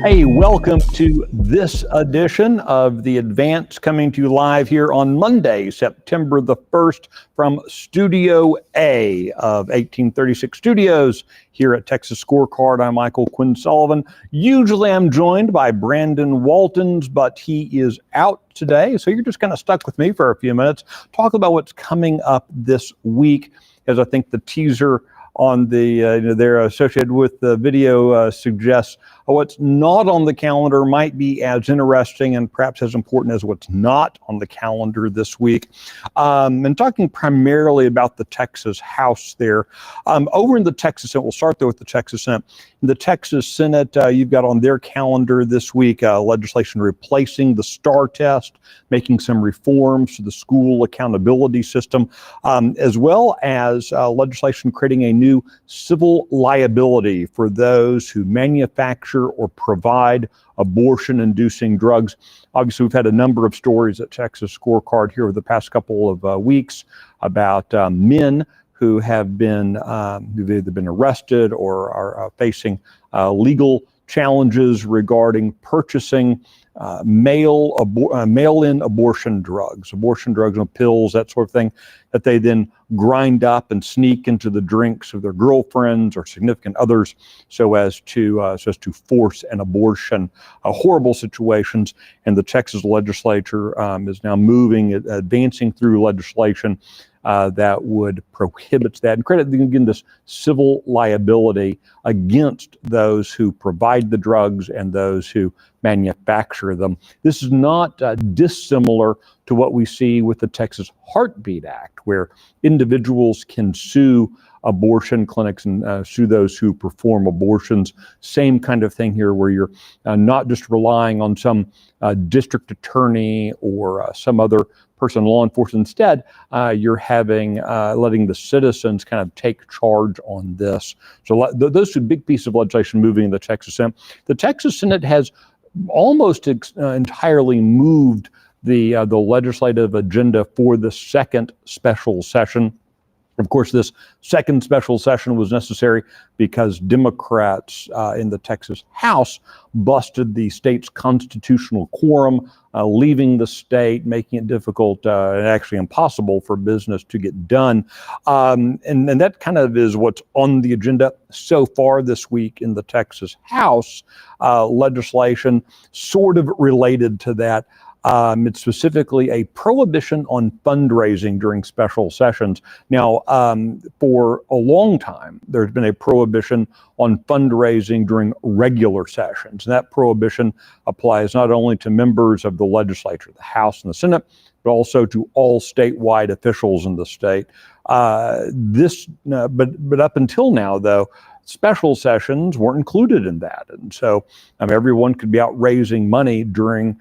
Hey, welcome to this edition of The Advance, coming to you live here on Monday, September the 1st from Studio A of 1836 Studios here at Texas Scorecard. I'm Michael Quinn Sullivan. Usually I'm joined by Brandon Waltons, but he is out today, so you're just kind of stuck with me for a few minutes. Talk about what's coming up this week, as I think the teaser on the they're associated with the video suggests what's not on the calendar might be as interesting and perhaps as important as what's not on the calendar this week. And talking primarily about the Texas House there. Over in the Texas Senate, we'll start there with the Texas Senate. In the Texas Senate, you've got on their calendar this week legislation replacing the STAR test, making some reforms to the school accountability system, as well as legislation creating a new civil liability for those who manufacture or provide abortion-inducing drugs. Obviously, we've had a number of stories at Texas Scorecard here over the past couple of weeks about men who have been who've either been arrested or are facing legal challenges regarding purchasing mail-in abortion drugs and pills, that sort of thing, that they then grind up and sneak into the drinks of their girlfriends or significant others so as to force an abortion. Horrible situations, and the Texas legislature is now advancing through legislation that would prohibit that and create, again, this civil liability against those who provide the drugs and those who manufacture them. This is not dissimilar to what we see with the Texas Heartbeat Act, where individuals can sue abortion clinics and sue those who perform abortions. Same kind of thing here, where you're not just relying on some district attorney or some other person, law enforcement. Instead, you're letting the citizens kind of take charge on this. So those two big pieces of legislation moving in the Texas Senate. The Texas Senate has almost entirely moved the legislative agenda for the second special session. Of course, this second special session was necessary because Democrats in the Texas House busted the state's constitutional quorum, leaving the state, making it difficult and actually impossible for business to get done. And that kind of is what's on the agenda so far this week in the Texas House. Legislation sort of related to that. It's specifically a prohibition on fundraising during special sessions. Now, for a long time, there's been a prohibition on fundraising during regular sessions. And that prohibition applies not only to members of the legislature, the House and the Senate, but also to all statewide officials in the state. But up until now, though, special sessions weren't included in that. And so everyone could be out raising money during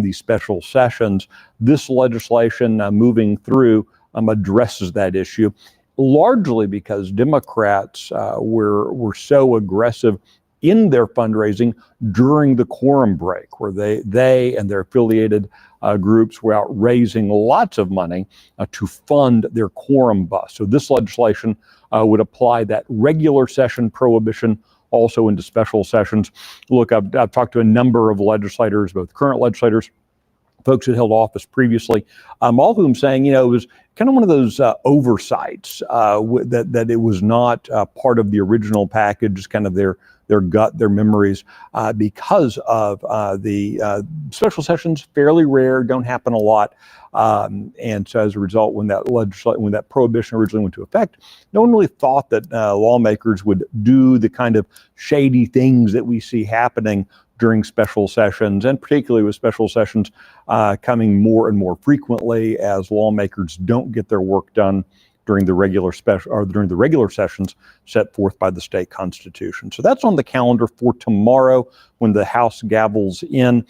these special sessions. This legislation moving through addresses that issue, largely because Democrats were so aggressive in their fundraising during the quorum break, where they and their affiliated groups were out raising lots of money to fund their quorum bust. So this legislation would apply that regular session prohibition also into special sessions. Look, I've talked to a number of legislators, both current legislators, folks that held office previously, all of whom saying, it was kind of one of those oversights that it was not part of the original package, kind of their gut, their memories, because of the special sessions, fairly rare, don't happen a lot. And so as a result, when that prohibition originally went into effect, no one really thought that lawmakers would do the kind of shady things that we see happening during special sessions, and particularly with special sessions coming more and more frequently as lawmakers don't get their work done during the regular sessions set forth by the state constitution. So that's on the calendar for tomorrow when the House gavels in.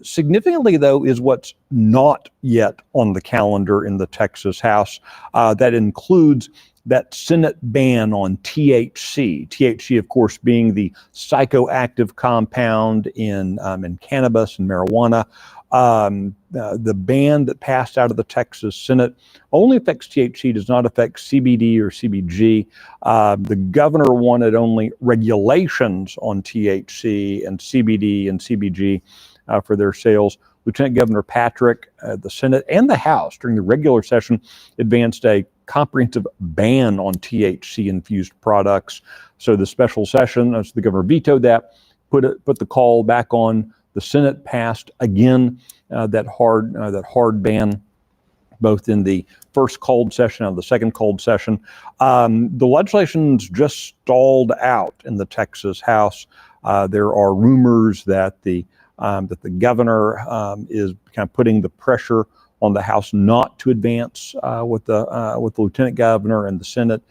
Significantly, though, is what's not yet on the calendar in the Texas House. That includes that Senate ban on THC. THC, of course, being the psychoactive compound in cannabis and marijuana. The ban that passed out of the Texas Senate only affects THC, does not affect CBD or CBG. The governor wanted only regulations on THC and CBD and CBG for their sales. Lieutenant Governor Patrick, the Senate and the House during the regular session advanced a comprehensive ban on THC-infused products. So the special session, as the governor vetoed that, put the call back on. The Senate passed again that hard ban, both in the first called session and the second called session. The legislation's just stalled out in the Texas House. There are rumors that the governor is kind of putting the pressure on the House not to advance what the lieutenant governor and the Senate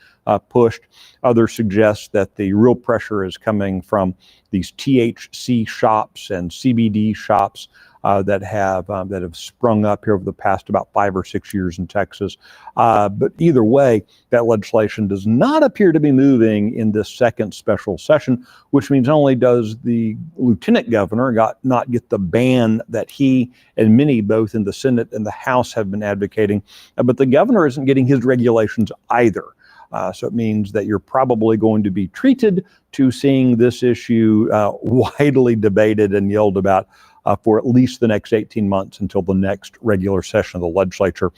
pushed. Others suggest that the real pressure is coming from these THC shops and CBD shops that have sprung up here over the past about 5 or 6 years in Texas. But either way, that legislation does not appear to be moving in this second special session, which means not only does the lieutenant governor not get the ban that he and many both in the Senate and the House have been advocating, but the governor isn't getting his regulations either. So it means that you're probably going to be treated to seeing this issue widely debated and yelled about for at least the next 18 months until the next regular session of the legislature.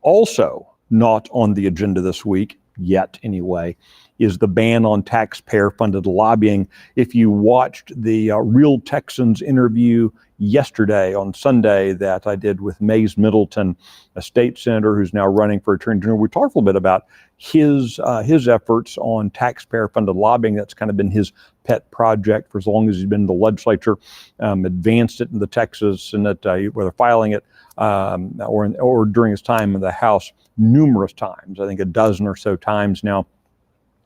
Also not on the agenda this week, yet anyway, is the ban on taxpayer-funded lobbying. If you watched the Real Texans interview yesterday on Sunday that I did with Mays Middleton, a state senator who's now running for attorney general, we talked a little bit about his efforts on taxpayer-funded lobbying. That's kind of been his pet project for as long as he's been in the legislature. Advanced it in the Texas Senate, whether filing it or during his time in the House numerous times. I think a dozen or so times now.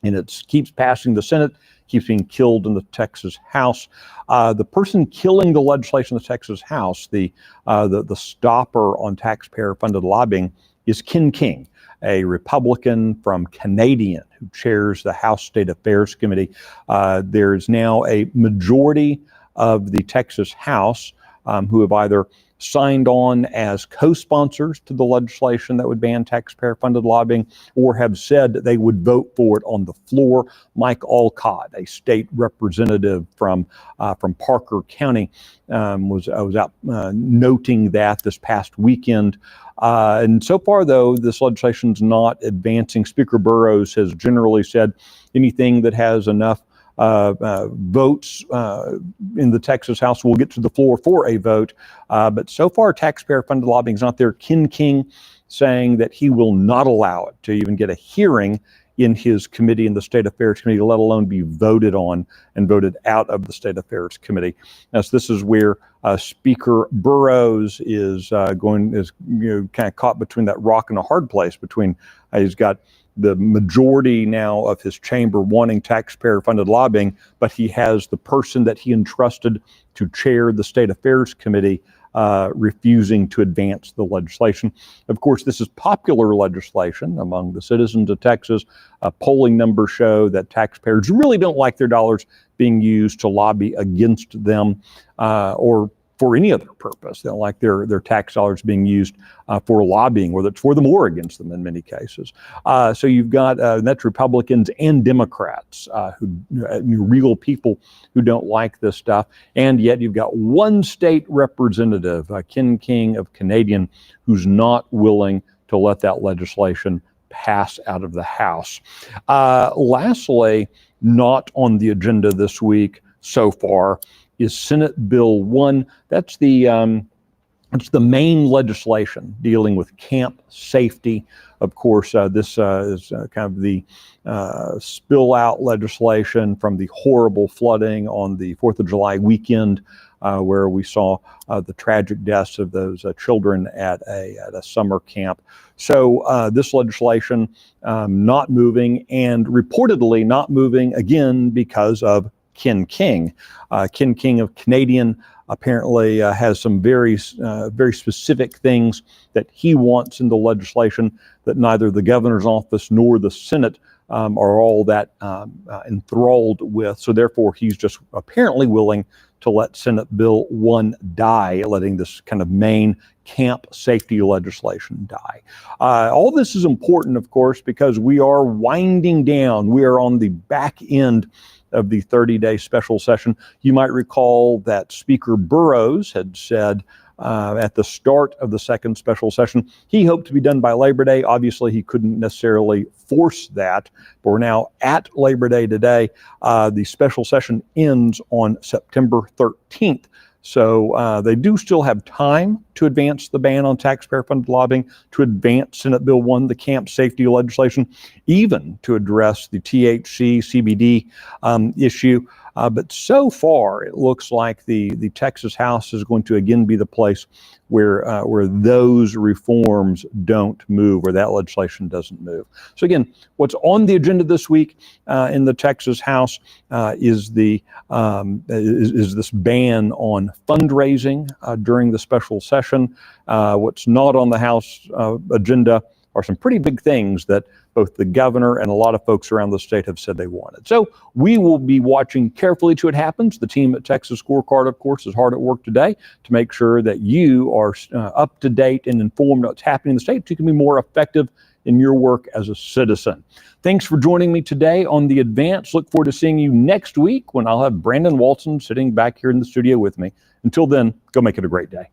And it keeps passing the Senate, keeps being killed in the Texas House. The person killing the legislation in the Texas House, the stopper on taxpayer-funded lobbying, is Ken King, a Republican from Canadian who chairs the House State Affairs Committee. There's now a majority of the Texas House who have either signed on as co-sponsors to the legislation that would ban taxpayer-funded lobbying, or have said that they would vote for it on the floor. Mike Alcott, a state representative from Parker County, was out noting that this past weekend. And so far, though, this legislation's not advancing. Speaker Burrows has generally said anything that has enough votes in the Texas House will get to the floor for a vote. But so far, taxpayer-funded lobbying is not there. Ken King saying that he will not allow it to even get a hearing in his committee, in the State Affairs Committee, let alone be voted on and voted out of the State Affairs Committee. Now, so this is where Speaker Burrows is kind of caught between that rock and a hard place. Between he's got the majority now of his chamber wanting taxpayer-funded lobbying, but he has the person that he entrusted to chair the State Affairs Committee refusing to advance the legislation. Of course, this is popular legislation among the citizens of Texas. Polling numbers show that taxpayers really don't like their dollars being used to lobby against them or for any other purpose. They don't like their tax dollars being used for lobbying, whether it's for them or against them in many cases. So you've got that's Republicans and Democrats, real people who don't like this stuff. And yet you've got one state representative, Ken King of Canadian, who's not willing to let that legislation pass out of the House. Lastly, not on the agenda this week so far, is Senate Bill 1. That's the main legislation dealing with camp safety. Of course, this is kind of the spill out legislation from the horrible flooding on the 4th of July weekend, where we saw the tragic deaths of those children at a summer camp. So this legislation not moving, and reportedly not moving again because of Ken King. Ken King of Canadian apparently has some very specific things that he wants in the legislation that neither the governor's office nor the Senate are all that enthralled with. So therefore, he's just apparently willing to let Senate Bill 1 die, letting this kind of main camp safety legislation die. All this is important, of course, because we are winding down. We are on the back end of the 30-day special session. You might recall that Speaker Burrows had said at the start of the second special session, he hoped to be done by Labor Day. Obviously, he couldn't necessarily force that, but we're now at Labor Day today. The special session ends on September 13th. So they do still have time to advance the ban on taxpayer-funded lobbying, to advance Senate Bill 1, the camp safety legislation, even to address the THC, CBD issue. But so far, it looks like the Texas House is going to again be the place where those reforms don't move, where that legislation doesn't move. So again, what's on the agenda this week in the Texas House is this ban on fundraising during the special session. What's not on the House agenda are some pretty big things that both the governor and a lot of folks around the state have said they wanted. So we will be watching carefully to what happens. The team at Texas Scorecard, of course, is hard at work today to make sure that you are up to date and informed of what's happening in the state, so you can be more effective in your work as a citizen. Thanks for joining me today on The Advance. Look forward to seeing you next week when I'll have Brandon Walton sitting back here in the studio with me. Until then, go make it a great day.